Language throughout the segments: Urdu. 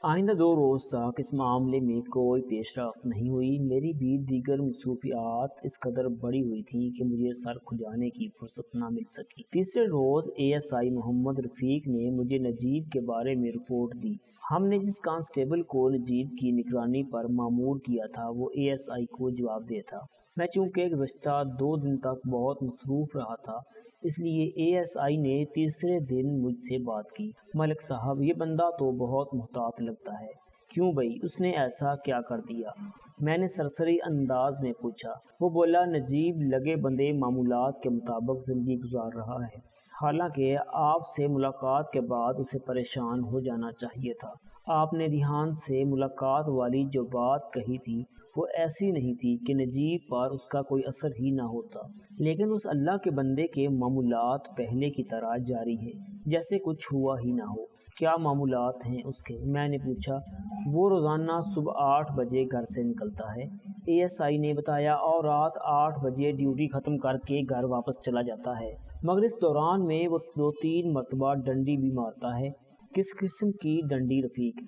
آئندہ 2 روز تک اس معاملے میں کوئی پیش رفت نہیں ہوئی۔ میری بھی دیگر مصروفیات اس قدر بڑی ہوئی تھیں کہ مجھے سر کھجانے کی فرصت نہ مل سکی۔ تیسرے روز ASI محمد رفیق نے مجھے نجیب کے بارے میں رپورٹ دی۔ ہم نے جس کانسٹیبل کو نجیب کی نگرانی پر مامور کیا تھا وہ ASI کو جواب دہ تھا۔ میں چونکہ گزشتہ 2 دن تک بہت مصروف رہا تھا اس لیے ASI نے تیسرے دن مجھ سے بات کی۔ ملک صاحب، یہ بندہ تو بہت محتاط لگتا ہے۔ کیوں بھائی، اس نے ایسا کیا کر دیا؟ میں نے سرسری انداز میں پوچھا۔ وہ بولا، نجیب لگے بندے معمولات کے مطابق زندگی گزار رہا ہے، حالانکہ آپ سے ملاقات کے بعد اسے پریشان ہو جانا چاہیے تھا۔ آپ نے ریحان سے ملاقات والی جو بات کہی تھی وہ ایسی نہیں تھی کہ نجیب پر اس کا کوئی اثر ہی نہ ہوتا، لیکن اس اللہ کے بندے کے معمولات پہلے کی طرح جاری ہیں جیسے کچھ ہوا ہی نہ ہو۔ کیا معمولات ہیں اس کے؟ میں نے پوچھا۔ وہ روزانہ صبح 8 بجے گھر سے نکلتا ہے، ASI نے بتایا، اور رات 8 بجے ڈیوٹی ختم کر کے گھر واپس چلا جاتا ہے، مگر اس دوران میں وہ 2-3 مرتبہ ڈنڈی بھی مارتا ہے۔ کس قسم کی ڈنڈی رفیق؟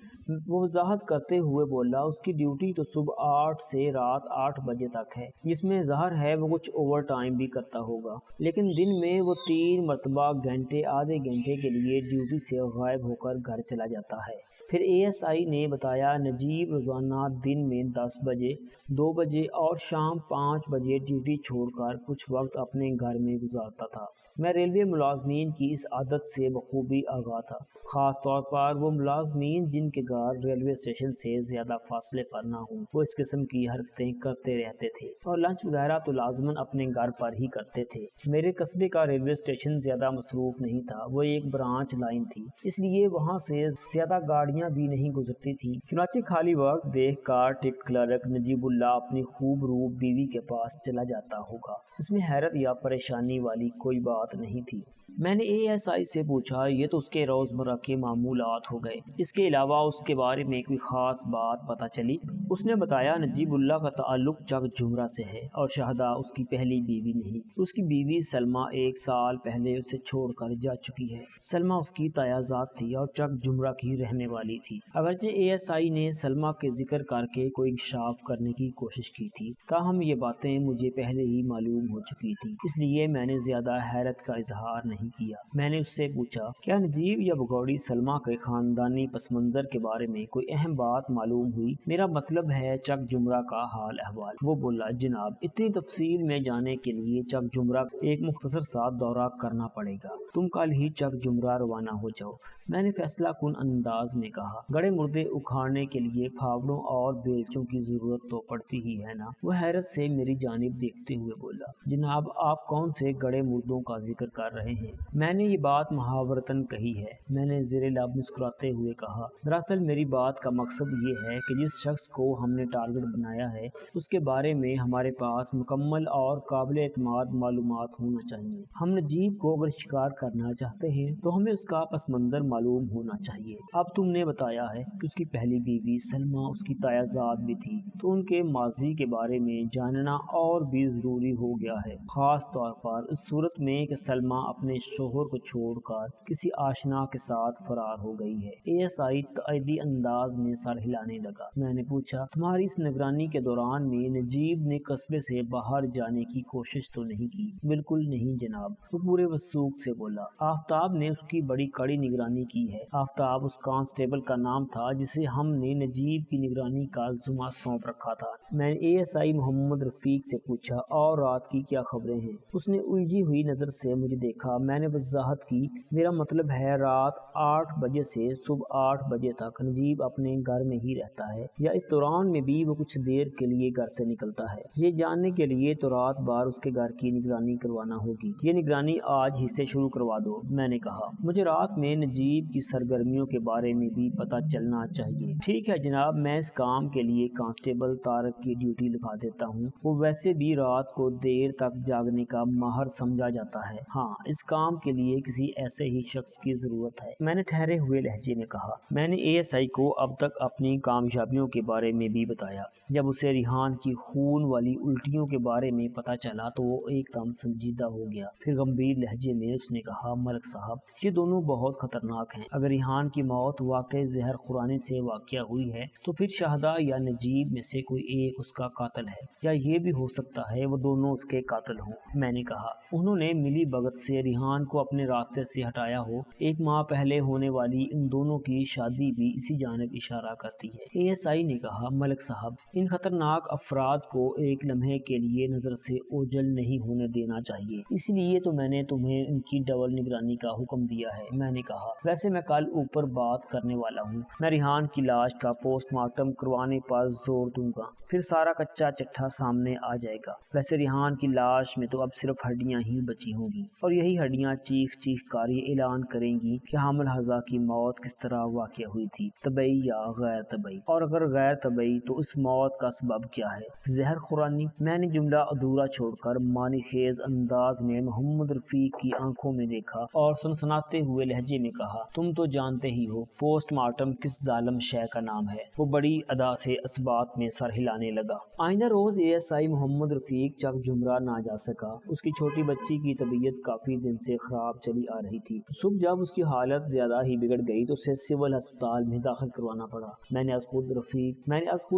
وہ وضاحت کرتے ہوئے بولا، اس کی ڈیوٹی تو صبح 8 سے رات 8 بجے تک ہے، جس میں ظاہر ہے وہ کچھ اوور ٹائم بھی کرتا ہوگا، لیکن دن میں وہ 3 مرتبہ گھنٹے آدھے گھنٹے کے لیے ڈیوٹی سے غائب ہو کر گھر چلا جاتا ہے۔ پھر ASI نے بتایا، نجیب روزانہ دن میں 10 بجے، 2 بجے اور شام 5 بجے ڈیوٹی چھوڑ کر کچھ وقت اپنے گھر میں گزارتا تھا۔ میں ریلوے ملازمین کی اس عادت سے بخوبی آگاہ تھا، خاص طور پر وہ ملازمین جن کے گھر ریلوے اسٹیشن سے زیادہ فاصلے پر نہ ہوں۔ وہ اس قسم کی حرکتیں کرتے رہتے تھے اور لنچ وغیرہ تو لازماً اپنے گھر پر ہی کرتے تھے۔ میرے قصبے کا ریلوے اسٹیشن زیادہ مصروف نہیں تھا، وہ ایک برانچ لائن تھی، اس لیے وہاں سے زیادہ گاڑیاں بھی نہیں گزرتی تھی۔ چنانچہ خالی وقت دیکھ کر ٹکٹ کلرک نجیب اللہ اپنی خوب روح بیوی کے پاس چلا جاتا ہوگا۔ اس میں حیرت یا پریشانی والی کوئی بات نہیں تھی۔ میں نے ASI سے پوچھا، یہ تو اس کے روزمرہ کے معمولات ہو گئے، اس کے علاوہ اس کے بارے میں کوئی خاص بات پتہ چلی؟ اس نے بتایا، نجیب اللہ کا تعلق چک جمرہ سے ہے اور شہدہ اس کی پہلی بیوی نہیں۔ اس کی بیوی سلمہ 1 سال پہلے اسے چھوڑ کر جا چکی ہے۔ سلمہ اس کی تایازاد تھی اور چک جمرہ کی رہنے والی تھی۔ اگرچہ ASI نے سلمہ کے ذکر کر کے کوئی انکشاف کرنے کی کوشش کی تھی، تاہم یہ باتیں مجھے پہلے ہی معلوم ہو چکی تھی، اس لیے میں نے زیادہ حیرت کا اظہار نہیں کیا۔ میں نے اس سے پوچھا، کیا نجیب یا بگوڑی سلمہ کے خاندانی پس منظر کے بارے میں کوئی اہم بات معلوم ہوئی؟ میرا مطلب ہے چک جمرہ کا حال احوال۔ وہ بولا، جناب، اتنی تفصیل میں جانے کے لیے چک جمرہ ایک مختصر سا دورہ کرنا پڑے گا۔ تم کل ہی چک جمرہ روانہ ہو جاؤ۔ میں نے فیصلہ کن انداز میں کہا، گڑے مردے اکھاڑنے کے لیے پھاوڑوں اور بیلچوں کی ضرورت تو پڑتی ہی ہے نا؟ وہ حیرت سے میری جانب دیکھتے ہوئے بولا، جناب، آپ کون سے گڑے مردوں کا ذکر کر رہے ہیں؟ میں نے یہ بات محاورتاً کہی ہے، میں نے زیر لب مسکراتے ہوئے کہا۔ دراصل میری بات کا مقصد یہ ہے کہ جس شخص کو ہم نے ٹارگٹ بنایا ہے اس کے بارے میں ہمارے پاس مکمل اور قابل اعتماد معلومات ہونا چاہیے۔ ہم نجیب کو اگر شکار کرنا چاہتے ہیں تو ہمیں اس کا پس منظر معلوم ہونا چاہیے۔ اب تم نے بتایا ہے کہ اس کی پہلی بیوی سلمہ اس کی تایازاد بھی تھی، تو ان کے ماضی کے بارے میں جاننا اور بھی ضروری ہو گیا ہے، خاص طور پر اس صورت میں کہ سلمہ اپنے شوہر کو چھوڑ کر کسی آشنا کے ساتھ فرار ہو گئی ہے۔ ASI تائیدی انداز میں سر ہلانے لگا۔ میں نے پوچھا، تمہاری اس نگرانی کے دوران میں نجیب نے قصبے سے باہر جانے کی کوشش تو نہیں کی؟ بالکل نہیں جناب، وہ پورے وثوق سے بولا۔ آفتاب نے اس کی بڑی کڑی نگرانی کی ہے۔ آفتاب اس کانسٹیبل کا نام تھا جسے ہم نے نجیب کی نگرانی کا ذمہ سونپ رکھا تھا۔ میں نے ASI محمد رفیق سے پوچھا، اور رات کی کیا خبریں ہیں؟ اس نے الجھی ہوئی نظر سے مجھے دیکھا۔ میں نے وضاحت کی، میرا مطلب ہے رات 8 بجے سے صبح 8 بجے تک نجیب اپنے گھر میں ہی رہتا ہے، یا اس دوران میں بھی وہ کچھ دیر کے لیے گھر سے نکلتا ہے؟ یہ جاننے کے لیے تو رات بھر اس کے گھر کی نگرانی کروانا ہوگی۔ یہ نگرانی آج ہی سے شروع کروا دو، میں نے کہا۔ مجھے رات میں نجیب کی سرگرمیوں کے بارے میں بھی پتہ چلنا چاہیے۔ ٹھیک ہے جناب، میں اس کام کے لیے کانسٹیبل طارق کی ڈیوٹی لگا دیتا ہوں، وہ ویسے بھی رات کو دیر تک جاگنے کا ماہر سمجھا جاتا ہے۔ ہاں، اس کام کے لیے کسی ایسے ہی شخص کی ضرورت ہے، میں نے ٹھہرے ہوئے لہجے میں کہا۔ میں نے ASI کو اب تک اپنی کامیابیوں کے بارے میں بھی بتایا۔ جب اسے ریحان کی خون والی الٹیوں کے بارے میں پتہ چلا تو وہ ایک دم سنجیدہ ہو گیا۔ پھر گمبھیر لہجے میں اس نے کہا، ملک صاحب، یہ دونوں بہت خطرناک ہیں۔ اگر ریحان کی موت واقعی واقع زہر خورانی سے واقع ہوئی ہے تو پھر شہدا یا نجیب میں سے کوئی ایک اس کا قاتل ہے، یا یہ بھی ہو سکتا ہے وہ دونوں اس کے قاتل ہوں۔ میں نے کہا انہوں نے ملی بھگت سے ریحان کو اپنے راستے سے ہٹایا ہو، 1 ماہ پہلے ہونے والی ان دونوں کی شادی بھی اسی جانب اشارہ کرتی ہے۔ ASI نے کہا ملک صاحب، ان خطرناک افراد کو ایک لمحے کے لیے نظر سے اوجھل نہیں ہونے دینا چاہیے، اس لیے تو میں نے تمہیں ان کی ڈبل نگرانی کا حکم دیا ہے۔ میں نے کہا ویسے میں کل اوپر بات کرنے والا ہوں، میں ریحان کی لاش کا پوسٹ مارٹم کروانے پر زور دوں گا، پھر سارا کچا چٹھا سامنے آ جائے گا۔ ویسے ریحان کی لاش میں تو اب صرف ہڈیاں ہی بچی ہوں گی، اور یہی ہڈیاں چیخ چیخ کر یہ اعلان کریں گی کہ حامل حضا کی موت کس طرح واقع ہوئی تھی، طبعی یا غیر طبعی، اور اگر غیر طبعی تو اس موت کا سبب کیا ہے، زہر خورانی۔ میں نے جملہ ادھورا چھوڑ کر معنی خیز انداز میں محمد رفیق کی آنکھوں میں دیکھا اور سنسناتے ہوئے لہجے میں کہا تم تو جانتے ہی ہو پوسٹ مارٹم کس ظالم شے کا نام ہے۔ وہ بڑی ادا سے اسبات میں سر ہلانے لگا۔ آئندہ روز ASI محمد رفیق چک جمرہ نہ جا سکا، اس کی چھوٹی بچی کی طبیعت کافی دن سے خراب چلی آ رہی تھی۔ صبح جب اس کی حالت زیادہ ہی بگڑ گئی تو اسے سول ہسپتال میں داخل کروانا پڑا۔ میں نے از خود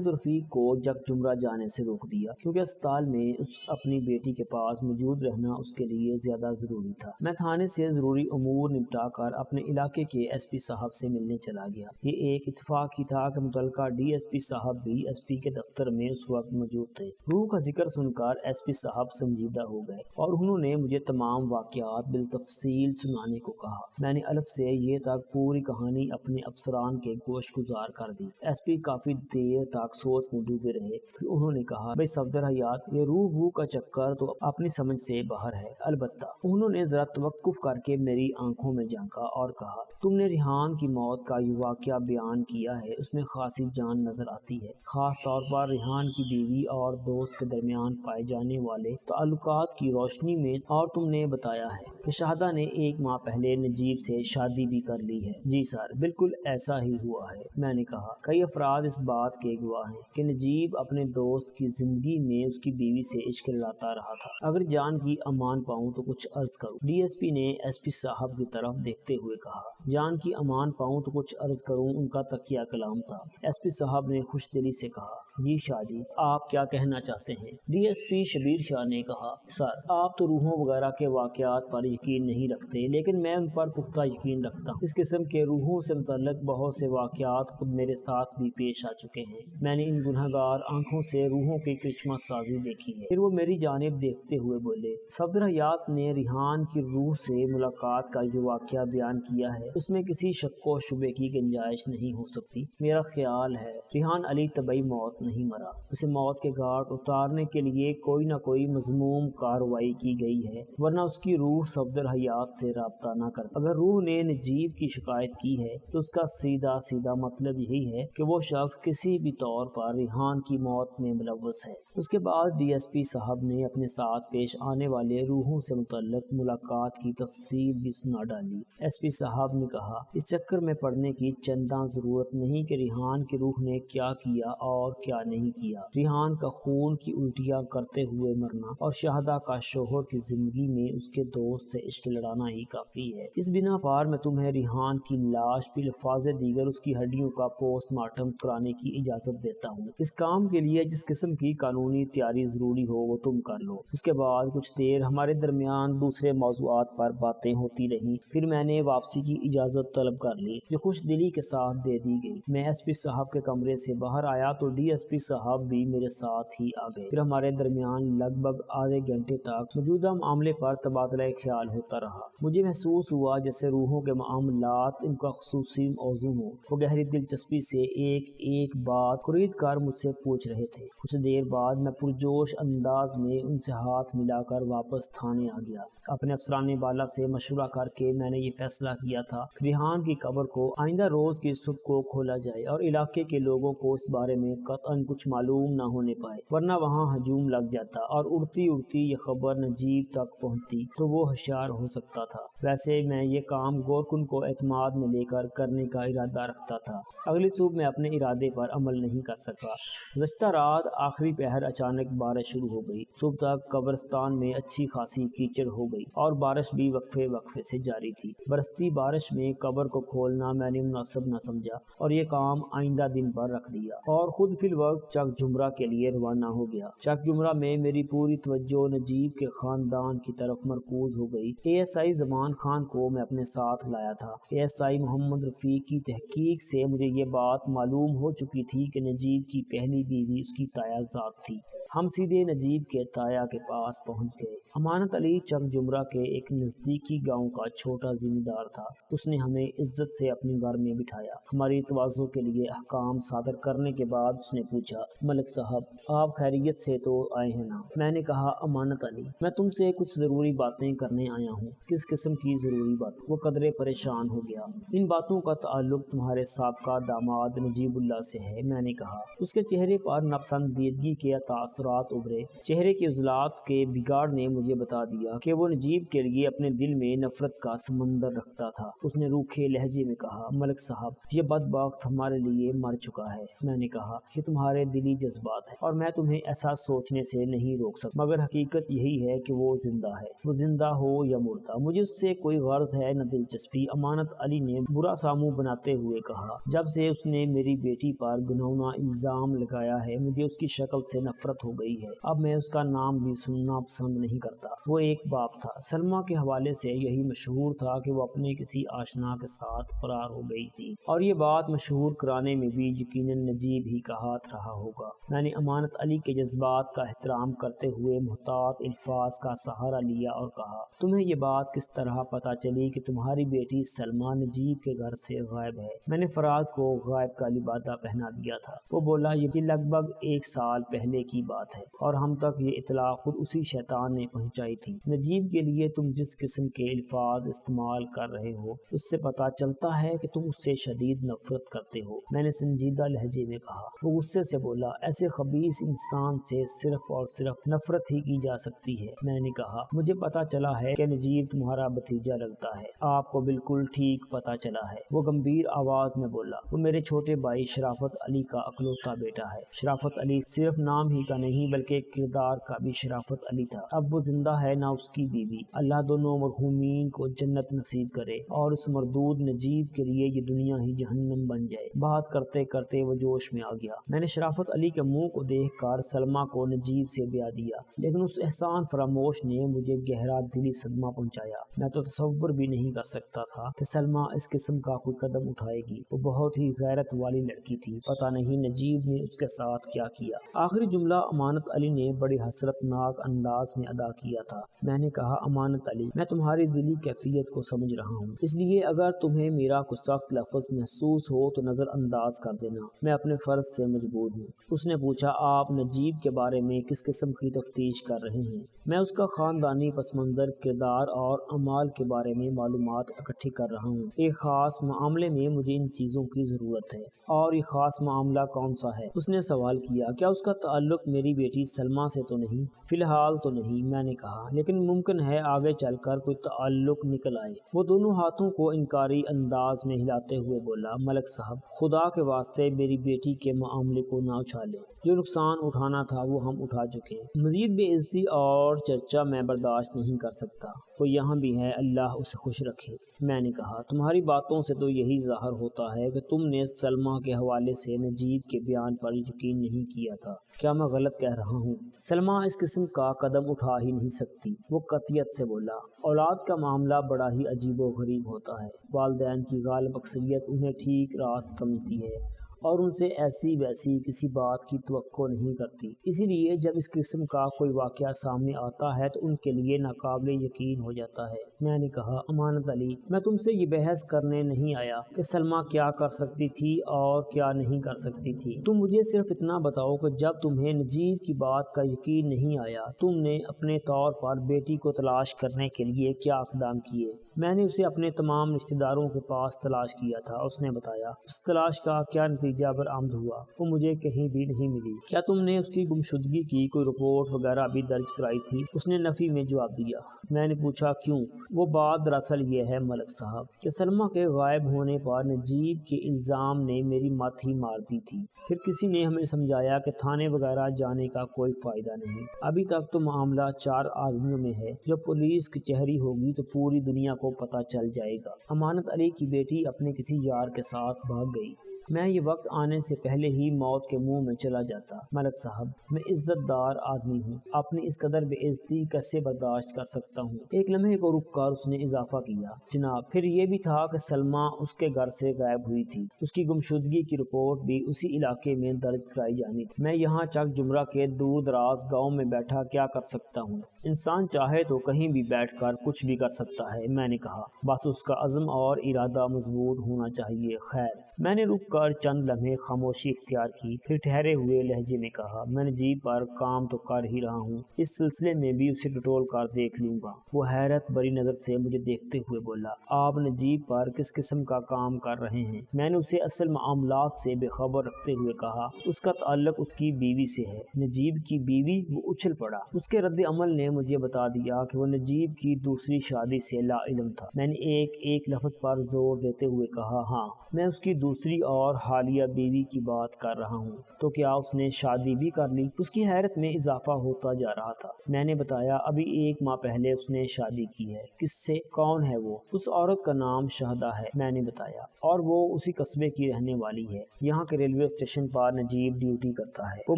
رفیق کو جک جمرہ جانے سے روک دیا، کیونکہ اسپتال میں اپنی بیٹی کے پاس موجود رہنا اس کے لیے زیادہ ضروری تھا۔ میں تھانے سے ضروری امور نپٹا کر اپنے علاقے کے SP صاحب سے ملنے چلا گیا۔ یہ ایک اتفاق ہی تھا کہ متعلقہ DSP صاحب بھی SP کے دفتر میں اس وقت موجود تھے۔ روح کا ذکر سن کر SP صاحب سنجیدہ ہو گئے اور انہوں نے مجھے تمام واقعات بالتفصیل سنانے کو کہا۔ میں نے الف سے یہ تک پوری کہانی اپنے افسران کے گوش گزار کر دی۔ SP کافی دیر تک سوچ میں ڈوبے رہے، پھر انہوں نے کہا بھائی صفدر حیات، یہ روح کا چکر تو اپنی سمجھ سے باہر ہے، البتہ۔ انہوں نے ذرا توقف کر کے میری آنکھوں میں جھانکا اور کہا تم نے ریحان کی موت کا یہ واقعہ بیان کیا ہے، اس میں خاصی جان نظر آتی ہے، خاص طور پر ریحان کی بیوی اور دوست کے درمیان پائے جانے والے تعلقات کی روشنی میں، اور تم نے بتایا ہے کہ شہدا نے 1 ماہ پہلے نجیب سے شادی بھی کر لی ہے۔ جی سر، بالکل ایسا ہی ہوا ہے۔ میں نے کہا کئی افراد اس بات کے گواہ ہیں کہ نجیب اپنے دوست کی زندگی میں اس کی بیوی سے عشق لاتا رہا تھا۔ اگر جان کی امان پاؤں تو کچھ عرض کروں۔ DSP نے SP صاحب کی طرف دیکھتے ہوئے کہا جان کی امان پاؤں تو کچھ عرض کروں ان کا تکیہ کلام تھا۔ SP صاحب نے خوش دلی سے کہا جی شاہ جی، آپ کیا کہنا چاہتے ہیں؟ DSP شبیر شاہ نے کہا سر، آپ تو روحوں وغیرہ کے واقعات پر یقین نہیں رکھتے، لیکن میں ان پر پختہ یقین رکھتا ہوں۔ اس قسم کے روحوں سے متعلق بہت سے واقعات خود میرے ساتھ بھی پیش آ چکے ہیں۔ میں نے ان گنہگار آنکھوں سے روحوں کی کرشمہ سازی دیکھی ہے۔ پھر وہ میری جانب دیکھتے ہوئے بولے صفدر حیات نے ریحان کی روح سے ملاقات کا یہ واقعہ بیان کیا ہے، اس میں کسی شک و شبے کی گنجائش نہیں ہو سکتی۔ میرا خیال ہے ریحان علی طبعی موت نہیں مرا، اسے موت کے گھاٹ اتارنے کے لیے کوئی نہ کوئی مذموم کارروائی کی گئی ہے، ورنہ اس کی روح صفدر حیات سے رابطہ نہ کرتی۔ اگر روح نے نجیب کی شکایت کی ہے تو اس کا سیدھا مطلب یہی ہے کہ وہ شخص کسی بھی طور پر ریحان کی موت میں ملوث ہے۔ اس کے بعد DSP صاحب نے اپنے ساتھ پیش آنے والے روحوں سے متعلق ملاقات کی تفصیل بھی سنا ڈالی۔ SP صاحب نے کہا اس چکر میں پڑنے کی چنداں ضرورت نہیں کہ ریحان کی روح نے کیا کیا اور کیا نہیں کیا۔ ریحان کا خون کی الٹیاں کرتے ہوئے مرنا اور شہدا کا شوہر کی زندگی میں اس کے دوست سے عشق لڑانا ہی کافی ہے۔ اس بنا پر میں تمہیں ریحان کی لاش بالفاظ دیگر اس کی ہڈیوں کا پوسٹ مارٹم کرانے کی اجازت دیتا ہوں۔ اس کام کے لیے جس قسم کی قانونی تیاری ضروری ہو وہ تم کر لو۔ اس کے بعد کچھ دیر ہمارے درمیان دوسرے موضوعات پر باتیں ہوتی رہیں، پھر میں نے واپسی کی اجازت طلب کر لی، جو خوش دلی کے ساتھ دے دی گئی۔ میں SP صاحب کے کمرے سے باہر آیا تو DSP صاحب بھی میرے ساتھ ہی آ گئے۔ پھر ہمارے درمیان لگ بھگ آدھے گھنٹے تک موجودہ معاملے پر تبادلہ خیال ہوتا رہا۔ مجھے محسوس ہوا جیسے روحوں کے معاملات ان کا خصوصی موضوع ہوں۔ وہ گہری دلچسپی سے ایک بات خرید کر مجھ سے پوچھ رہے تھے۔ کچھ دیر بعد میں پرجوش انداز میں ان سے ہاتھ ملا کر واپس تھانے آ گیا۔ اپنے افسران بالا سے مشورہ کر کے میں نے یہ فیصلہ کیا تھا کہ ریحان کی قبر کو آئندہ روز کی صبح کو کھولا جائے اور علاقے کے لوگوں کو اس بارے میں قطعاً کچھ معلوم نہ ہونے پائے، ورنہ وہاں ہجوم لگ جاتا اور اڑتی یہ خبر نجیب تک پہنچتی تو وہ ہوشیار ہو سکتا تھا۔ ویسے میں یہ کام گورکن کو اعتماد میں لے کر کرنے کا ارادہ رکھتا تھا۔ اگلی صبح میں اپنے ارادے پر عمل نہیں کر سکا۔ گزشتہ رات آخری پہر دوپہر اچانک بارش شروع ہو گئی۔ صبح تک قبرستان میں اچھی خاصی کیچڑ ہو گئی اور بارش بھی وقفے وقفے سے جاری تھی۔ برستی بارش میں قبر کو کھولنا میں نے مناسب نہ سمجھا اور یہ کام آئندہ دن پر رکھ دیا اور خود فی الوقت چک جمرہ کے لیے روانہ ہو گیا۔ چک جمرہ میں میری پوری توجہ نجیب کے خاندان کی طرف مرکوز ہو گئی۔ ASI زمان خان کو میں اپنے ساتھ لایا تھا۔ ASI محمد رفیق کی تحقیق سے مجھے یہ بات معلوم ہو چکی تھی کہ نجیب کی پہلی بیوی اس کی تایا ذات تھی۔ ہم سیدھے نجیب کے تایا کے پاس پہنچ گئے۔ امانت علی چک جمرہ کے ایک نزدیکی گاؤں کا چھوٹا ذمہ دار تھا۔ اس نے ہمیں عزت سے اپنے گھر میں بٹھایا۔ ہماری تواضع کے لیے احکام صادر کرنے کے بعد اس نے پوچھا، ملک صاحب آپ خیریت سے تو آئے ہیں نا؟ میں نے کہا، امانت علی میں تم سے کچھ ضروری باتیں کرنے آیا ہوں۔ کس قسم کی ضروری بات؟ وہ قدرے پریشان ہو گیا۔ ان باتوں کا تعلق تمہارے سابقہ داماد نجیب اللہ سے ہے، میں نے کہا۔ اس کے چہرے پر ناپسندیدگی کے تاثرات ابھرے۔ چہرے کے عضلات کے بگاڑ نے مجھے بتا دیا کہ وہ نجیب کے لیے اپنے دل میں نفرت کا سمندر رکھتا تھا۔ اس نے روکھے لہجے میں کہا، ملک صاحب یہ بدبخت ہمارے لیے مر چکا ہے۔ میں نے کہا، یہ تمہارے دلی جذبات ہے اور میں تمہیں ایسا سوچنے سے نہیں روک سکتا، مگر حقیقت یہی ہے کہ وہ زندہ ہے۔ وہ زندہ ہو یا مردہ مجھے اس سے کوئی غرض ہے نہ دلچسپی، امانت علی نے برا ساموں بناتے ہوئے کہا۔ جب سے اس نے میری بیٹی پر گناؤنا الزام لگایا ہے مجھے اس کی شکل سے نفرت ہو گئی ہے۔ اب میں اس کا نام بھی سننا پسند نہیں کرتا۔ وہ ایک باپ تھا۔ سلمیٰ کے حوالے سے یہی مشہور تھا کہ وہ اپنے کسی آشنا کے ساتھ فرار ہو گئی تھی اور یہ بات مشہور کرانے میں بھی یقیناً نجیب ہی کا ہاتھ رہا ہوگا۔ میں نے امانت علی کے جذبات کا احترام کرتے ہوئے محتاط الفاظ کا سہارا لیا اور کہا، تمہیں یہ بات کس طرح پتہ چلی کہ تمہاری بیٹی سلمیٰ نجیب کے گھر سے غائب ہے؟ میں نے فراد کو غائب کا لبادہ پہنا دیا تھا۔ وہ بولا، یہ لگ بھگ 1 سال پہلے کی بات ہے اور ہم تک یہ اطلاع خود اسی شیطان نے پہنچائی تھی۔ نجیب کے لیے تم جس قسم کے الفاظ استعمال کر رہے ہو اس سے پتہ چلتا ہے کہ تم اس سے شدید نفرت کرتے ہو، میں نے سنجیدہ لہجے میں کہا۔ وہ غصے سے بولا، ایسے خبیث انسان سے صرف اور صرف نفرت ہی کی جا سکتی ہے۔ میں نے کہا، مجھے پتہ چلا ہے کہ نجیب تمہارا بھتیجا لگتا ہے۔ آپ کو بالکل ٹھیک پتہ چلا ہے، وہ گمبھیر آواز میں بولا۔ وہ میرے چھوٹے بھائی شرافت علی کا اکلوتا بیٹا ہے۔ شرافت علی صرف نام ہی کا نہیں بلکہ کردار کا بھی شرافت علی تھا۔ اب وہ زندہ ہے نہ اس کی بیوی۔ اللہ دونوں مرحومین کو جنت نصیب کرے اور اس مردود نجیب کے لیے یہ دنیا ہی جہنم بن جائے۔ بات کرتے کرتے وہ جوش میں آ گیا۔ میں نے شرافت علی کے منہ کو دیکھ کر سلمیٰ کو نجیب سے بیاہ دیا، لیکن اس احسان فراموش نے مجھے گہرا دلی صدمہ پہنچایا۔ میں تو تصور بھی نہیں کر سکتا تھا کہ سلمیٰ اس قسم کا کوئی قدم اٹھائے گی۔ وہ بہت ہی غیرت والی لڑکی تھی۔ پتہ نہیں نجیب نے اس کے ساتھ کیا کیا۔ آخری جملہ امانت علی نے بڑی حسرت ناک انداز میں ادا کیا تھا۔ میں نے کہا، امانت علی میں تمہاری دلی کیفیت کو سمجھ رہا ہوں، اس لیے اگر تمہیں میرا کوئی سخت لفظ محسوس ہو تو نظر انداز کر دینا، میں اپنے فرض سے مجبور ہوں۔ اس نے پوچھا، آپ نجیب کے بارے میں کس قسم کی تفتیش کر رہے ہیں؟ میں اس کا خاندانی پس منظر، کردار اور اعمال کے بارے میں معلومات اکٹھی کر رہا ہوں۔ ایک خاص معاملے میں مجھے ان چیزوں کی ضرورت ہے۔ اور یہ خاص معاملہ کون سا ہے؟ اس نے سوال کیا۔ کیا اس کا تعلق میری بیٹی سلمیٰ سے تو نہیں؟ فی الحال تو نہیں، میں نے کہا، لیکن ممکن ہے آگے چل کر کوئی تعلق نکل آئے۔ وہ دونوں ہاتھوں کو انکاری انداز میں ہلاتے ہوئے بولا، ملک صاحب خدا کے واسطے میری بیٹی کے معاملے کو نہ اچھالیں۔ جو نقصان اٹھانا تھا وہ ہم اٹھا چکے ہیں۔ مزید بے عزتی اور چرچا میں برداشت نہیں کر سکتا۔ وہ یہاں بھی ہے، اللہ اسے خوش رکھے۔ میں نے کہا، تمہاری باتوں سے تو یہی ظاہر ہوتا ہے کہ تم نے سلمیٰ کے حوالے سے نجیب کے بیان پر یقین نہیں کیا تھا۔ کیا میں غلط کہہ رہا ہوں؟ سلمیٰ اس قسم کا قدم اٹھا ہی نہیں سکتی، وہ قطعیت سے بولا۔ اولاد کا معاملہ بڑا ہی عجیب و غریب ہوتا ہے۔ والدین کی غالب اکثریت انہیں ٹھیک راست سمجھتی ہے اور ان سے ایسی ویسی کسی بات کی توقع نہیں کرتی۔ اسی لیے جب اس قسم کا کوئی واقعہ سامنے آتا ہے تو ان کے لیے ناقابل یقین ہو جاتا ہے۔ میں نے کہا، امانت علی میں تم سے یہ بحث کرنے نہیں آیا کہ سلمیٰ کیا کر سکتی تھی اور کیا نہیں کر سکتی تھی۔ تم مجھے صرف اتنا بتاؤ کہ جب تمہیں نجیب کی بات کا یقین نہیں آیا تم نے اپنے طور پر بیٹی کو تلاش کرنے کے لیے کیا اقدام کیے؟ میں نے اسے اپنے تمام رشتہ داروں کے پاس تلاش کیا تھا، اس نے بتایا۔ اس تلاش کا کیا نتیجہ نتیجہ برآمد ہوا، وہ مجھے کہیں بھی نہیں ملی۔ کیا تم نے اس کی گمشدگی کی کوئی رپورٹ وغیرہ بھی درج کرائی تھی؟ اس نے نفی میں جواب دیا۔ میں نے پوچھا کیوں؟ وہ بات دراصل یہ ہے ملک صاحب کہ سلمیٰ کے غائب ہونے پر نجیب کے الزام نے میری ماتھ ہی مار دی تھی۔ پھر کسی نے ہمیں سمجھایا کہ تھانے وغیرہ جانے کا کوئی فائدہ نہیں، ابھی تک تو معاملہ 4 آدمیوں میں ہے، جب پولیس کچہری ہوگی تو پوری دنیا کو پتہ چل جائے گا۔ امانت علی کی بیٹی اپنے کسی یار کے ساتھ بھاگ گئی۔ میں یہ وقت آنے سے پہلے ہی موت کے منہ میں چلا جاتا۔ ملک صاحب، میں عزت دار آدمی ہوں، اپنی اس قدر بے عزتی کیسے برداشت کر سکتا ہوں؟ ایک لمحے کو رک کر اس نے اضافہ کیا، جناب پھر یہ بھی تھا کہ سلمیٰ اس کے گھر سے غائب ہوئی تھی، اس کی گمشدگی کی رپورٹ بھی اسی علاقے میں درج کرائی جانی تھی۔ میں یہاں چک جمرہ کے دور دراز گاؤں میں بیٹھا کیا کر سکتا ہوں؟ انسان چاہے تو کہیں بھی بیٹھ کر کچھ بھی کر سکتا ہے، میں نے کہا، بس اس کا عزم اور ارادہ مضبوط ہونا چاہیے۔ خیر، میں نے رک کر چند لمحے خاموشی اختیار کی، پھر ٹھہرے ہوئے لہجے میں کہا، میں نجیب پر کام تو کر ہی رہا ہوں، اس سلسلے میں بھی اسے ٹٹول کر دیکھ لوں گا۔ وہ حیرت بری نظر سے مجھے دیکھتے ہوئے بولا، آپ نجیب پر کس قسم کا کام کر رہے ہیں؟ میں نے اسے اصل معاملات سے بے خبر رکھتے ہوئے کہا، اس کا تعلق اس کی بیوی سے ہے۔ نجیب کی بیوی؟ وہ اچھل پڑا۔ اس کے رد عمل نے مجھے بتا دیا کہ وہ نجیب کی دوسری شادی سے لا علم تھا۔ میں نے ایک لفظ پر زور دیتے ہوئے کہا، ہاں، میں اس کی دوسری اور حالیہ بیوی کی بات کر رہا ہوں۔ تو کیا اس نے شادی بھی کر لی؟ اس کی حیرت میں اضافہ ہوتا جا رہا تھا۔ میں نے بتایا، ابھی 1 ماہ پہلے اس نے شادی کی ہے۔ کس سے؟ کون ہے وہ؟ اس عورت کا نام شہدہ ہے، میں نے بتایا، اور وہ اسی قصبے کی رہنے والی ہے۔ یہاں کے ریلوے اسٹیشن پر نجیب ڈیوٹی کرتا ہے۔ وہ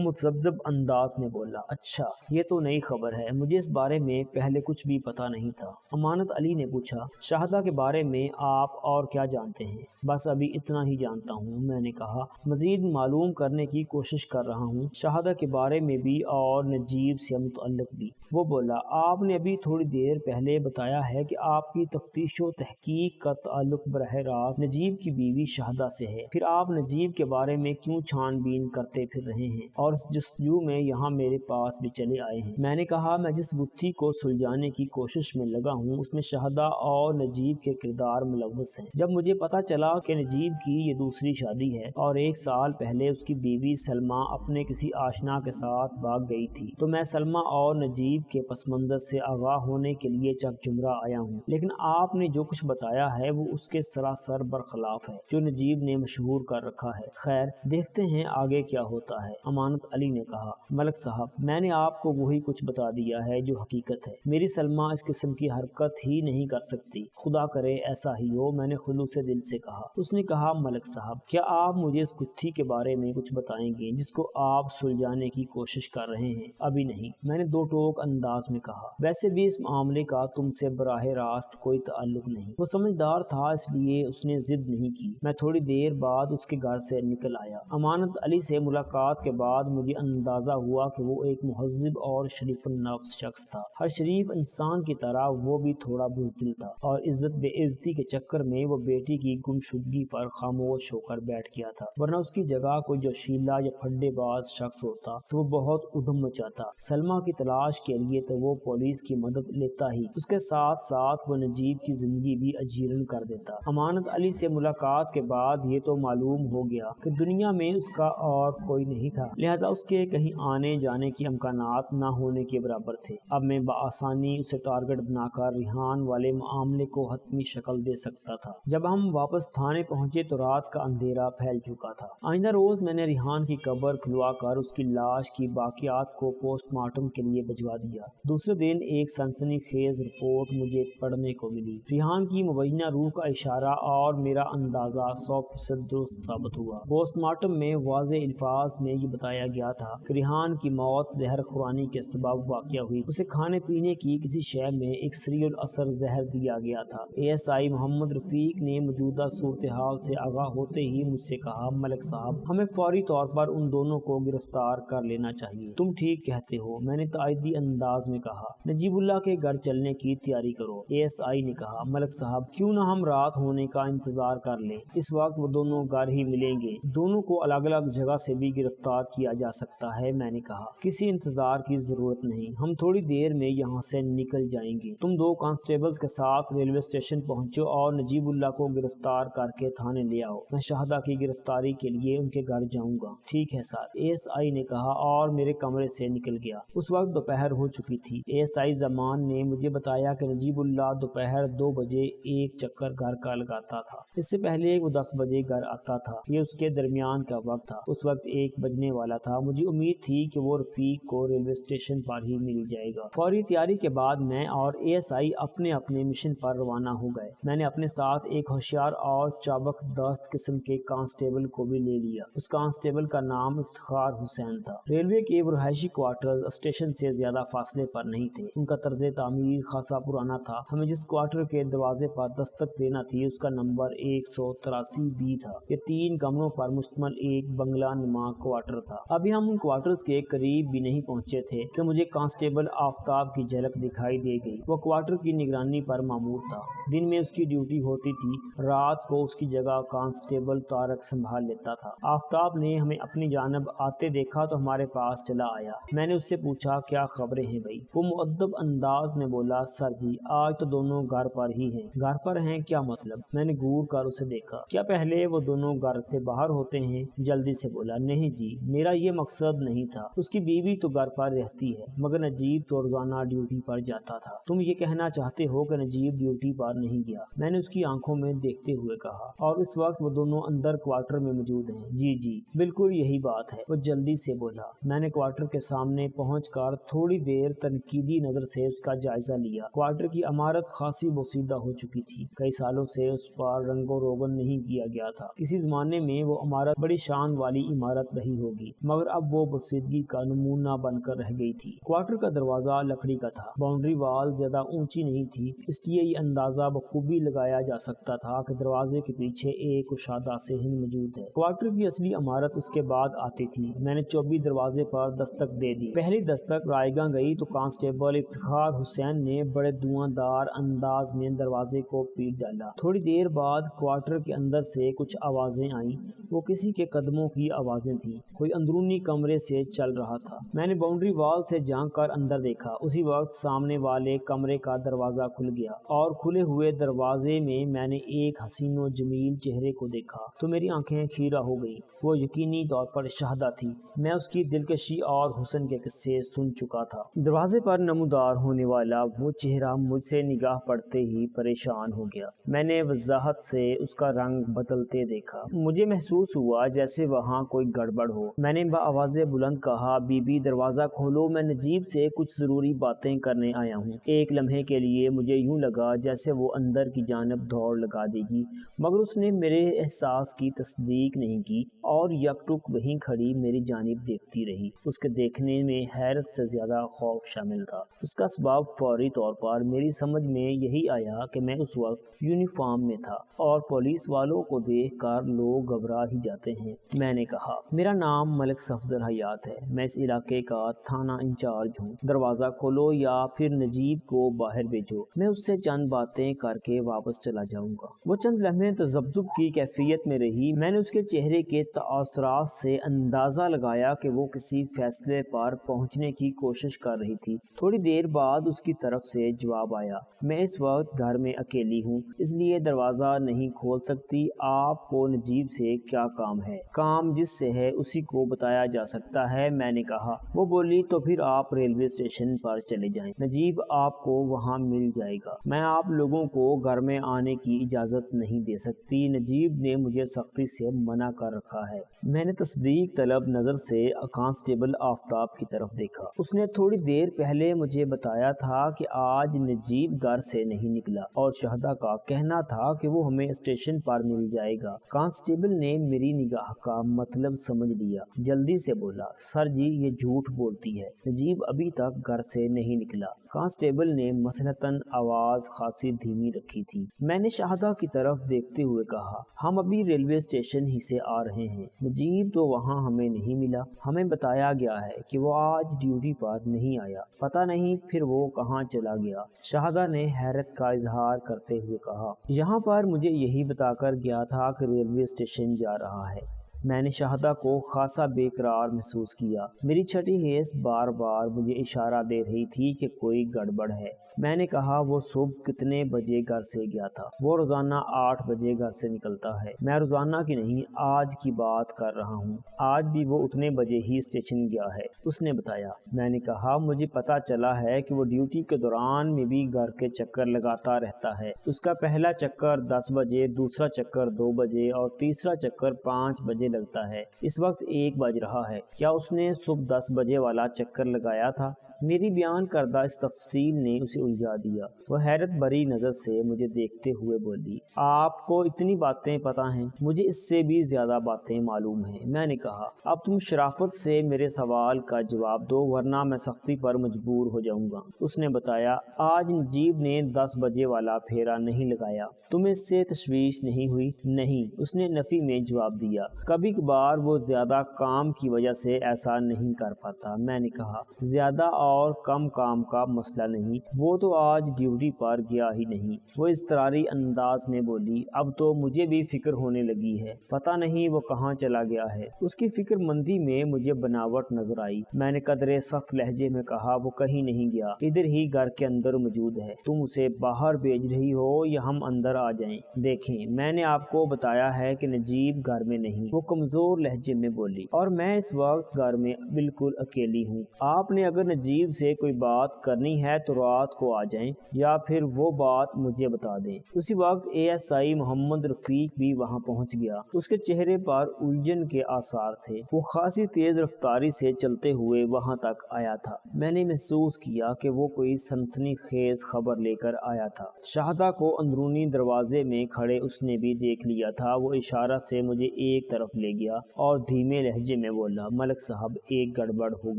متذبذب انداز میں بولا، اچھا، یہ تو نئی خبر ہے، مجھے اس بارے میں پہلے کچھ بھی پتا نہیں تھا۔ امانت علی نے پوچھا، شہدہ کے بارے میں آپ اور کیا جانتے ہیں؟ بس ابھی اتنا ہی جانتا ہوں، میں نے کہا، مزید معلوم کرنے کی کوشش کر رہا ہوں، شہدہ کے بارے میں بھی اور نجیب سے متعلق بھی۔ وہ بولا، آپ نے ابھی تھوڑی دیر پہلے بتایا ہے کہ آپ کی تفتیش و تحقیق کا تعلق براہ راست نجیب کی بیوی شہدہ سے ہے، پھر آپ نجیب کے بارے میں کیوں چھان بین کرتے پھر رہے ہیں اور اس جستجو میں یہاں میرے پاس بھی چلے آئے ہیں؟ میں نے کہا، میں جس گتھی کو سلجھانے کی کوشش میں لگا ہوں اس میں شہدہ اور نجیب کے کردار ملوث ہیں۔ جب مجھے پتا چلا کہ نجیب کی یہ دوسری شادی ہے اور 1 سال پہلے اس کی بیوی سلمیٰ اپنے کسی آشنا کے ساتھ بھاگ گئی تھی، تو میں سلمیٰ اور نجیب کے پس منظر سے آگاہ ہونے کے لیے چک جمرہ آیا ہوں۔ لیکن آپ نے جو کچھ بتایا ہے وہ اس کے سراسر برخلاف ہے جو نجیب نے مشہور کر رکھا ہے۔ خیر، دیکھتے ہیں آگے کیا ہوتا ہے، امانت علی نے کہا۔ ملک صاحب، میں نے آپ کو وہی کچھ بتا دیا ہے جو حقیقت ہے۔ میری سلمیٰ اس قسم کی حرکت ہی نہیں کر سکتی، خدا کرے ایسا ہی ہو، میں نے خلوص دل سے کہا۔ اس نے کہا، ملک صاحب، کیا آپ مجھے اس گتھی کے بارے میں کچھ بتائیں گے جس کو آپ سلجھانے کی کوشش کر رہے ہیں؟ ابھی نہیں، میں نے 2 ٹوک انداز میں کہا، ویسے بھی اس معاملے کا تم سے براہ راست کوئی تعلق نہیں۔ وہ سمجھدار تھا، اس لیے اس نے ضد نہیں کی۔ میں تھوڑی دیر بعد اس کے گھر سے نکل آیا۔ امانت علی سے ملاقات کے بعد مجھے اندازہ ہوا کہ وہ ایک مہذب اور شریف النفس شخص تھا۔ ہر شریف انسان کی طرح وہ بھی تھوڑا بزدل تھا اور عزت بے عزتی کے چکر میں وہ بیٹی کی گمشدگی پر خاموش ہو کر بیٹھ گیا تھا، ورنہ اس کی جگہ کوئی جوشیلا یا پھڈے باز شخص ہوتا تو وہ بہت ادھم مچاتا۔ سلمیٰ کی تلاش کے لیے تو وہ پولیس کی مدد لیتا ہی، اس کے ساتھ ساتھ وہ نجیب کی زندگی بھی اجیرن کر دیتا۔ امانت علی سے ملاقات کے بعد یہ تو معلوم ہو گیا کہ دنیا میں اس کا اور کوئی نہیں تھا، لہذا اس کے کہیں آنے جانے کے امکانات نہ ہونے کے برابر تھے۔ اب میں بآسانی اسے ٹارگٹ بنا کر ریحان والے معاملے کو حتمی شکل دے سکتا تھا۔ جب ہم واپس تھانے پہنچے تو رات کا اندھیرا پھیل چکا تھا۔ آئندہ روز میں نے ریحان کی قبر کھلوا کر اس کی لاش کی باقیات کو پوسٹ مارٹم کے لیے بھجوا دیا۔ دوسرے دن ایک سنسنی خیز رپورٹ مجھے پڑھنے کو ملی۔ ریحان کی مبینہ روح کا اشارہ اور میرا اندازہ 100% درست ثابت ہوا۔ پوسٹ مارٹم میں واضح الفاظ میں یہ بتایا گیا تھا کہ ریحان کی موت زہر خوانی کے سبب واقع ہوئی۔ اسے کھانے پینے کی کسی شے میں ایک سریع الاثر زہر دیا گیا تھا۔ ASI محمد رفیق نے موجودہ صورتحال سے آگاہ ہوتے ہی مجھ سے کہا، ملک صاحب، ہمیں فوری طور پر ان دونوں کو گرفتار کر لینا چاہیے۔ تم ٹھیک کہتے ہو، میں نے تائیدی انداز میں کہا۔ نجیب اللہ کے گھر چلنے کی تیاری کرو۔ ASI نے کہا، ملک صاحب، کیوں نہ ہم رات ہونے کا انتظار کر لیں؟ اس وقت وہ دونوں گھر ہی ملیں گے، دونوں کو الگ الگ جگہ سے بھی گرفتار کیا جا سکتا ہے۔ میں نے کہا، کسی انتظار کی ضرورت نہیں، ہم تھوڑی دیر میں یہاں سے نکل جائیں گے۔ تم 2 کانسٹیبلز کے ساتھ ریلوے اسٹیشن پہنچو اور نجیب اللہ کو گرفتار کر کے تھانے لے آؤ۔ میں شہادت شاہدہ کی گرفتاری کے لیے ان کے گھر جاؤں گا۔ ٹھیک ہے سر، ASI نے کہا اور میرے کمرے سے نکل گیا۔ اس وقت دوپہر ہو چکی تھی۔ ASI زمان نے مجھے بتایا کہ نجیب اللہ دوپہر 2 بجے ایک چکر گھر کا لگاتا تھا، اس سے پہلے وہ 10 بجے گھر آتا تھا، یہ اس کے درمیان کا وقت تھا۔ اس وقت 1 بجنے والا تھا۔ مجھے امید تھی کہ وہ رفیق کو ریلوے اسٹیشن پر ہی مل جائے گا۔ فوری تیاری کے بعد میں اور ASI اپنے اپنے مشن پر روانہ ہو گئے۔ میں نے اپنے ساتھ ایک ہوشیار اور چابک دست قسم کے کانسٹیبل کو بھی لے لیا۔ اس کانسٹیبل کا نام افتخار حسین تھا۔ ریلوے کے رہائشی کوارٹرز اسٹیشن سے زیادہ فاصلے پر نہیں تھے، ان کا طرز تعمیر خاصا پرانا تھا۔ ہمیں جس کوارٹر کے دروازے پر دستک دینا تھی اس کا نمبر 183B تھا۔ یہ 3 کمروں پر مشتمل ایک بنگلہ نما کوارٹر تھا۔ ابھی ہم ان کوارٹرز کے قریب بھی نہیں پہنچے تھے کہ مجھے کانسٹیبل آفتاب کی جھلک دکھائی دے گئی۔ وہ کوارٹر کی نگرانی پر مامور تھا، دن میں اس کی ڈیوٹی ہوتی تھی، رات کو اس کی جگہ کانسٹیبل طارق سنبھال لیتا تھا۔ آفتاب نے ہمیں اپنی جانب آتے دیکھا تو ہمارے پاس چلا آیا۔ میں نے اس سے پوچھا کیا خبریں ہیں بھائی؟ وہ مؤدب انداز میں بولا سر جی آج تو دونوں گھر پر ہی ہیں۔ گھر پر ہیں کیا مطلب؟ میں نے گور کر اسے دیکھا۔ کیا پہلے وہ دونوں گھر سے باہر ہوتے ہیں؟ جلدی سے بولا نہیں جی میرا یہ مقصد نہیں تھا، اس کی بیوی تو گھر پر رہتی ہے مگر نجیب تو روزانہ ڈیوٹی پر جاتا تھا۔ تم یہ کہنا چاہتے ہو کہ نجیب ڈیوٹی پر نہیں گیا؟ میں نے اس کی آنکھوں میں دیکھتے ہوئے کہا۔ اور اس وقت وہ دونوں اندر کوارٹر میں موجود ہیں؟ جی جی بالکل یہی بات ہے، وہ جلدی سے بولا۔ میں نے کوارٹر کے سامنے پہنچ کر تھوڑی دیر تنقیدی نظر سے اس کا جائزہ لیا۔ کوارٹر کی عمارت خاصی بوسیدہ ہو چکی تھی، کئی سالوں سے اس پر رنگ و روغن نہیں کیا گیا تھا۔ کسی زمانے میں وہ عمارت بڑی شان والی عمارت رہی ہوگی مگر اب وہ بوسیدگی کا نمونہ بن کر رہ گئی تھی۔ کوارٹر کا دروازہ لکڑی کا تھا، باؤنڈری وال زیادہ اونچی نہیں تھی، اس لیے یہ اندازہ بخوبی لگایا جا سکتا تھا کہ دروازے کے پیچھے ایک کشادہ صحن موجود ہے۔ کوارٹر کی اصلی عمارت اس کے بعد آتی تھی۔ میں نے چوبی دروازے پر دستک دے دی۔ پہلی دستک رائیگاں گئی تو کانسٹیبل افتخار حسین نے بڑے دھواں دار انداز میں دروازے کو پیٹ ڈالا۔ تھوڑی دیر بعد کوارٹر کے اندر سے کچھ آوازیں آئیں، وہ کسی کے قدموں کی آوازیں تھیں، کوئی اندرونی کمرے سے چل رہا تھا۔ میں نے باؤنڈری وال سے جھانک کر اندر دیکھا، اسی وقت سامنے والے کمرے کا دروازہ کھل گیا اور کھلے ہوئے دروازے میں نے ایک حسین و جمیل چہرے کو دیکھا تو میری آنکھیں خیرہ ہو گئی۔ وہ یقینی طور پر شاہدہ تھی۔ میں اس کی دلکشی اور حسن کے قصے سن چکا تھا۔ دروازے پر نمودار ہونے والا وہ چہرہ مجھ سے نگاہ پڑتے ہی پریشان ہو گیا۔ میں نے وضاحت سے اس کا رنگ بدلتے دیکھا۔ مجھے محسوس ہوا جیسے وہاں کوئی گڑبڑ ہو۔ میں نے بآواز بلند کہا بی بی دروازہ کھولو، میں نجیب سے کچھ ضروری باتیں کرنے آیا ہوں۔ ایک لمحے کے لیے مجھے یوں لگا جیسے وہ اندر کی جانب دوڑ لگا دے گی مگر اس نے میرے احساس کی تصدیق نہیں کی اور یک ٹک وہیں کھڑی میری جانب دیکھتی رہی۔ اس کے دیکھنے میں حیرت سے زیادہ خوف شامل تھا۔ اس کا سبب فوری طور پر میری سمجھ میں یہی آیا کہ میں اس وقت یونیفارم میں تھا اور پولیس والوں کو دیکھ کر لوگ گھبرا ہی جاتے ہیں۔ میں نے کہا میرا نام ملک صفدر حیات ہے، میں اس علاقے کا تھانہ انچارج ہوں، دروازہ کھولو یا پھر نجیب کو باہر بھیجو، میں اس سے چند باتیں کر کے واپس چلا جاؤں گا۔ وہ چند لمحے تذبذب کی کیفیت میں رہی۔ میں نے اس کے چہرے کے تاثرات سے اندازہ لگایا کہ وہ کسی فیصلے پر پہنچنے کی کوشش کر رہی تھی۔ تھوڑی دیر بعد اس کی طرف سے جواب آیا، میں اس وقت گھر میں اکیلی ہوں اس لیے دروازہ نہیں کھول سکتی، آپ کو نجیب سے کیا کام ہے؟ کام جس سے ہے اسی کو بتایا جا سکتا ہے، میں نے کہا۔ وہ بولی تو پھر آپ ریلوے اسٹیشن پر چلے جائیں، نجیب آپ کو وہاں مل جائے گا، میں آپ لوگوں کو گھر میں آنے کی اجازت نہیں دے سکتی، نجیب نے مجھے سختی سے منع کر رکھا ہے۔ میں نے تصدیق طلب نظر سے کانسٹیبل آفتاب کی طرف دیکھا۔ اس نے تھوڑی دیر پہلے مجھے بتایا تھا کہ آج نجیب گھر سے نہیں نکلا اور شاہدہ کا کہنا تھا کہ وہ ہمیں اسٹیشن پر مل جائے گا۔ کانسٹیبل نے میری نگاہ کا مطلب سمجھ لیا، جلدی سے بولا سر جی یہ جھوٹ بولتی ہے، نجیب ابھی تک گھر سے نہیں نکلا۔ کانسٹیبل نے مثلاً آواز خاصی دھیمی رکھی تھی۔ میں نے شاہدہ کی طرف دیکھتے ہوئے کہا ہم ابھی ریلوے اسٹیشن ہی سے آ رہے ہیں، نجیب تو وہاں ہمیں نہیں ملا، ہمیں بتایا گیا ہے کہ وہ آج ڈیوٹی پر نہیں آیا، پتہ نہیں پھر وہ کہاں چلا گیا۔ شاہدہ نے حیرت کا اظہار کرتے ہوئے کہا یہاں پر مجھے یہی بتا کر گیا تھا کہ ریلوے اسٹیشن جا رہا ہے۔ میں نے شاہدہ کو خاصا بے قرار محسوس کیا۔ میری چھٹی حیث بار بار مجھے اشارہ دے رہی تھی کہ کوئی گڑبڑ ہے۔ میں نے کہا وہ صبح کتنے بجے گھر سے گیا تھا؟ وہ روزانہ 8 بجے گھر سے نکلتا ہے۔ میں روزانہ کی نہیں آج کی بات کر رہا ہوں، آج بھی وہ اتنے بجے ہی اسٹیشن گیا ہے، اس نے بتایا۔ میں نے کہا مجھے پتا چلا ہے کہ وہ ڈیوٹی کے دوران میں بھی گھر کے چکر لگاتا رہتا ہے۔ اس کا پہلا چکر 10 بجے، دوسرا چکر 2 بجے اور تیسرا چکر 5 بجے لگتا ہے۔ اس وقت 1 بج رہا ہے، کیا اس نے صبح 10 بجے والا چکر لگایا تھا؟ میری بیان کردہ اس تفصیل نے اسے الجھا دیا۔ وہ حیرت بھری نظر سے مجھے دیکھتے ہوئے بولی، آپ کو اتنی باتیں پتہ ہیں؟ مجھے اس سے بھی زیادہ باتیں معلوم ہیں۔ میں نے کہا اب تم شرافت سے میرے سوال کا جواب دو ورنہ میں سختی پر مجبور ہو جاؤں گا۔ اس نے بتایا آج نجیب نے 10 بجے والا پھیرا نہیں لگایا۔ تمہیں اس سے تشویش نہیں ہوئی؟ نہیں، اس نے نفی میں جواب دیا۔ کبھی کبھار وہ زیادہ کام کی وجہ سے ایسا نہیں کر پاتا۔ میں نے کہا زیادہ اور کم کام کا مسئلہ نہیں، وہ تو آج ڈیوٹی پر گیا ہی نہیں۔ وہ اضطراری انداز میں بولی، اب تو مجھے بھی فکر ہونے لگی ہے، پتہ نہیں وہ کہاں چلا گیا ہے۔ اس کی فکر مندی میں مجھے بناوٹ نظر آئی۔ میں نے قدرے سخت لہجے میں کہا وہ کہیں نہیں گیا، ادھر ہی گھر کے اندر موجود ہے۔ تم اسے باہر بھیج رہی ہو یا ہم اندر آ جائیں؟ دیکھیں میں نے آپ کو بتایا ہے کہ نجیب گھر میں نہیں، وہ کمزور لہجے میں بولی، اور میں اس وقت گھر میں بالکل اکیلی ہوں۔ آپ نے اگر نجیب سے کوئی بات کرنی ہے تو رات کو آ جائیں یا پھر وہ بات مجھے بتا دیں۔ اسی وقت ASI محمد رفیق بھی وہاں پہنچ گیا۔ اس کے چہرے پر الجھن کے آثار تھے۔ وہ خاصی تیز رفتاری سے چلتے ہوئے وہاں تک آیا تھا۔ میں نے محسوس کیا کہ وہ کوئی سنسنی خیز خبر لے کر آیا تھا۔ شاہدہ کو اندرونی دروازے میں کھڑے اس نے بھی دیکھ لیا تھا۔ وہ اشارہ سے مجھے ایک طرف لے گیا اور دھیمے لہجے میں بولا، ملک صاحب ایک گڑبڑ ہو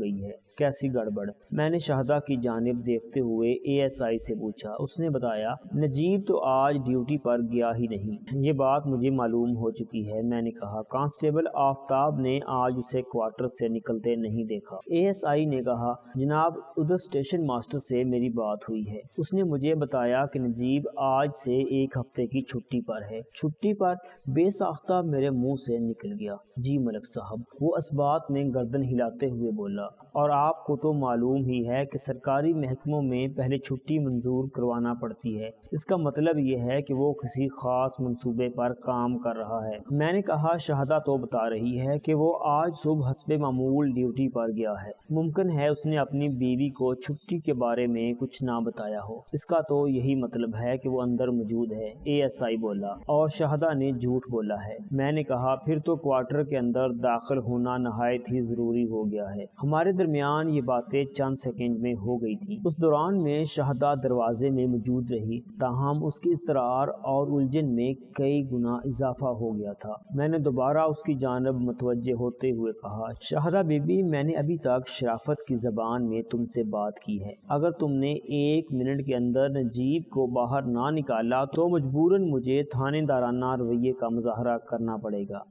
گئی ہے۔ کیسی گڑبڑ؟ میں نے شاہدہ کی جانب دیکھتے ہوئے ASI سے پوچھا۔ اس نے بتایا نجیب تو آج ڈیوٹی پر گیا ہی نہیں، یہ بات مجھے معلوم ہو چکی ہے۔ میں نے کہا کانسٹیبل آفتاب نے آج اسے کوارٹر سے نکلتے نہیں دیکھا۔ ASI نے کہا جناب ادھر اسٹیشن ماسٹر سے میری بات ہوئی ہے، اس نے مجھے بتایا کہ نجیب آج سے 1 ہفتے کی چھٹی پر ہے۔ چھٹی پر؟ بے ساختہ میرے منہ سے نکل گیا۔ جی ملک صاحب، وہ اسبات میں گردن ہلاتے ہوئے بولا، اور آپ کو تو معلوم ہی ہے کہ سرکاری محکموں میں پہلے چھٹی منظور کروانا پڑتی ہے۔ اس کا مطلب یہ ہے کہ وہ کسی خاص منصوبے پر کام کر رہا ہے۔ میں نے کہا شاہدہ تو بتا رہی ہے کہ وہ آج صبح حسب معمول ڈیوٹی پر گیا ہے، ممکن ہے اس نے اپنی بیوی کو چھٹی کے بارے میں کچھ نہ بتایا ہو۔ اس کا تو یہی مطلب ہے کہ وہ اندر موجود ہے، ASI بولا، اور شاہدہ نے جھوٹ بولا ہے۔ میں نے کہا پھر تو کوارٹر کے اندر داخل ہونا نہایت ہی ضروری ہو گیا ہے۔ ہمارے درمیان یہ باتیں چند سیکنڈ میں ہو گئی تھی۔ اس دوران میں شاہدہ دروازے میں موجود رہی، تاہم اس کی اضطرار اور الجھن میں کئی گنا اضافہ ہو گیا تھا۔ میں نے دوبارہ اس کی جانب متوجہ ہوتے ہوئے کہا شاہدہ بی بی، میں نے ابھی تک شرافت کی زبان میں تم سے بات کی ہے۔ اگر تم نے 1 منٹ کے اندر نجیب کو باہر نہ نکالا تو مجبوراً مجھے تھانے دارانہ رویے کا مظاہرہ کرنا پڑے گا۔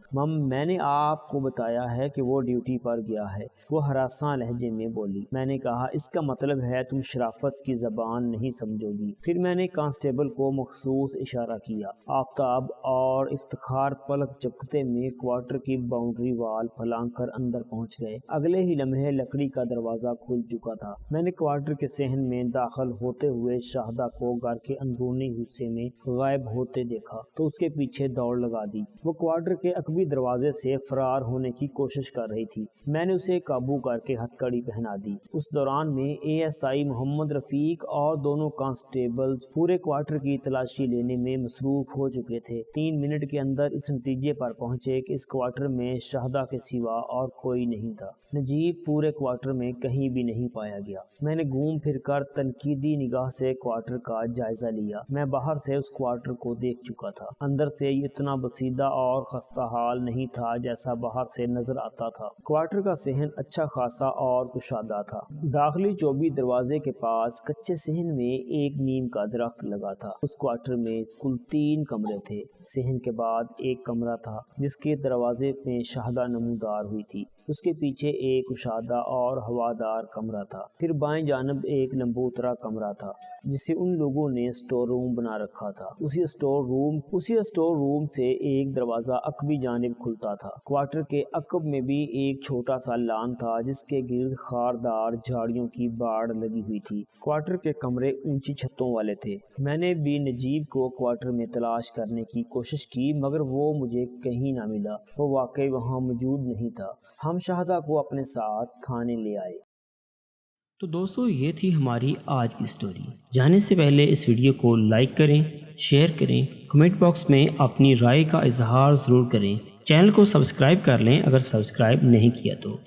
میں نے آپ کو بتایا ہے کہ وہ ڈیوٹی پر گیا ہے، وہ ہراساں لہجے میں بولی۔ میں نے کہا اس کا مطلب ہے تم شرافت کی زبان نہیں سمجھو گی۔ پھر میں نے کانسٹیبل کو مخصوص اشارہ کیا۔ آفتاب اور افتخار پلک جھپکتے میں کوارٹر کی باؤنڈری وال پھلانگ کر اندر پہنچ گئے۔ اگلے ہی لمحے لکڑی کا دروازہ کھل چکا تھا۔ میں نے کوارٹر کے صحن میں داخل ہوتے ہوئے شاہدہ کو گھر کے اندرونی حصے میں غائب ہوتے دیکھا تو اس کے پیچھے دوڑ لگا دی۔ وہ کوارٹر کے عقبی دروازے سے فرار ہونے کی کوشش کر رہی تھی۔ میں نے اسے قابو کر کے ہتھ کڑی پہنا دی۔ اس دوران میں ASI محمد رفیق اور دونوں کانسٹیبلز پورے کوارٹر کی تلاشی لینے میں مصروف ہو چکے تھے۔ 3 منٹ کے اندر اس نتیجے پر پہنچے کہ اس کوارٹر میں شاہدہ کے سوا اور کوئی نہیں تھا۔ نجیب پورے کوارٹر میں کہیں بھی نہیں پایا گیا۔ میں نے گھوم پھر کر تنقیدی نگاہ سے کوارٹر کا جائزہ لیا۔ میں باہر سے اس کوارٹر کو دیکھ چکا تھا۔ اندر سے یہ اتنا بسیدہ اور خستہ حال نہیں تھا جیسا باہر سے نظر آتا تھا۔ کوارٹر کا صحن اچھا خاصا اور کشادہ تھا۔ داخلی چوبی دروازے کے پاس کچے صحن میں ایک نیم کا درخت لگا تھا۔ اس کوارٹر میں کل 3 کمرے تھے۔ صحن کے بعد ایک کمرہ تھا جس کے دروازے میں شاہدہ نمودار ہوئی تھی۔ اس کے پیچھے ایک کشادہ اور ہوادار کمرہ تھا، پھر بائیں جانب ایک لمبوترا کمرہ تھا جسے ان لوگوں نے اسٹور روم بنا رکھا تھا۔ اسی اسٹور روم سے ایک دروازہ عقبی جانب کھلتا تھا۔ کوارٹر کے عقب میں بھی ایک چھوٹا سا لان تھا جس کے گرد خاردار جھاڑیوں کی باڑ لگی ہوئی تھی۔ کوارٹر کے کمرے اونچی چھتوں والے تھے۔ میں نے بھی نجیب کو کوارٹر میں تلاش کرنے کی کوشش کی مگر وہ مجھے کہیں نہ ملا۔ وہ واقعی وہاں موجود نہیں تھا۔ ہم شاہدہ کو اپنے ساتھ تھانے لے آئے۔ تو دوستو یہ تھی ہماری آج کی سٹوری۔ جانے سے پہلے اس ویڈیو کو لائک کریں، شیئر کریں، کمنٹ باکس میں اپنی رائے کا اظہار ضرور کریں۔ چینل کو سبسکرائب کر لیں اگر سبسکرائب نہیں کیا تو۔